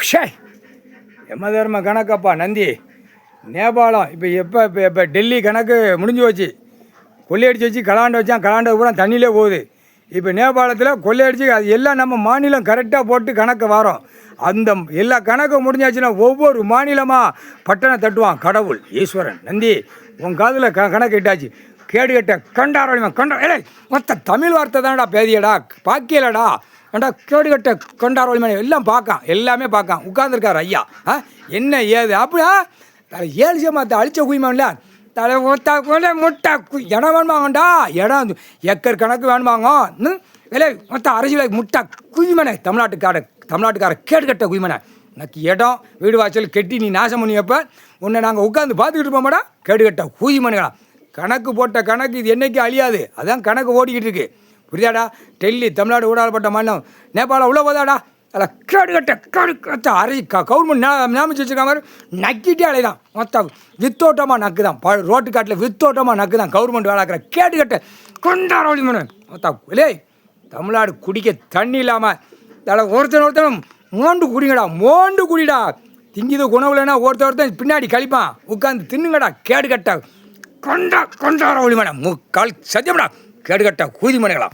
ஷே யமதர்ம கணக்கப்பா நந்தி. நேபாளம் இப்போ டெல்லி கணக்கு முடிஞ்சு வச்சு கொள்ளையடிச்சு வச்சு கலாண்ட வச்சான். கலாண்டது பூரா தண்ணியிலே போகுது. இப்போ நேபாளத்தில் கொள்ளையடிச்சு அது எல்லாம் நம்ம மாநிலம் கரெக்டாக போட்டு கணக்கு வரோம். அந்த எல்லா கணக்கும் முடிஞ்சாச்சுன்னா ஒவ்வொரு மாநிலமாக பட்டணம் தட்டுவான் கடவுள் ஈஸ்வரன். நந்தி உன் காதில் கணக்கு இட்டாச்சு. கேடு கட்ட கண்டாரோலிமா ஏ மொத்த தமிழ் வார்த்தை தானடா பேதியடா பாக்கியலடா. ஏண்டா கேடு கட்ட கொண்டாரோலிமா எல்லாம் பார்க்கான், எல்லாமே பார்க்கான். உட்காந்துருக்கார் ஐயா. என்ன ஏது அப்படியா தலை 7 சேமாத்த அழிச்ச குயிமான்ல தலை ஒத்தா முட்டை இடம் வேணுமாங்கண்டா. இடம் ஏக்கர் கணக்கு வேணுமாங்க. விலை மொத்த அரசியல் முட்டை குயிமனை தமிழ்நாட்டுக்கார கேடு கட்ட குயிமனை. எனக்கு இடம் வீடு வாசல் கெட்டி நீ நாசம் பண்ணி வைப்ப. உன்னை நாங்கள் உட்காந்து பார்த்துக்கிட்டு இருப்போமாடா கேடு கட்ட குயிமனைகளா. கணக்கு போட்ட கணக்கு இது என்றைக்கும் அழியாது. அதான் கணக்கு ஓடிக்கிட்டு இருக்கு. புரியாடா? டெல்லி தமிழ்நாடு ஊடாடப்பட்ட மாநிலம் நேபாளம் உள்ள போதாடா. அதில் கேடு கட்ட அரசு கவர்மெண்ட் நியமிச்சு வச்சுருக்க மாதிரி நக்கிட்டே அலைதான். மொத்தம் வித்தோட்டமாக நக்கு தான். ரோட்டு காட்டில் வித்தோட்டமாக நக்கு தான் கவர்மெண்ட் வேலைக்கிற கேடு கட்ட கொண்டாரோலி மனு. மொத்தம் இல்லே தமிழ்நாடு குடிக்க தண்ணி இல்லாமல் அதில் ஒருத்தன் மோண்டு குடிங்கடா. மோண்டு குடிடா. திங்கிது குணவுலன்னா ஒருத்தன் பின்னாடி கழிப்பான். உட்காந்து தின்னுங்கடா கேடு கட்ட கொண்டாரோலி மனை. முக்கால் சத்தியம்டா கேடு கட்ட கூதி மனைகளா.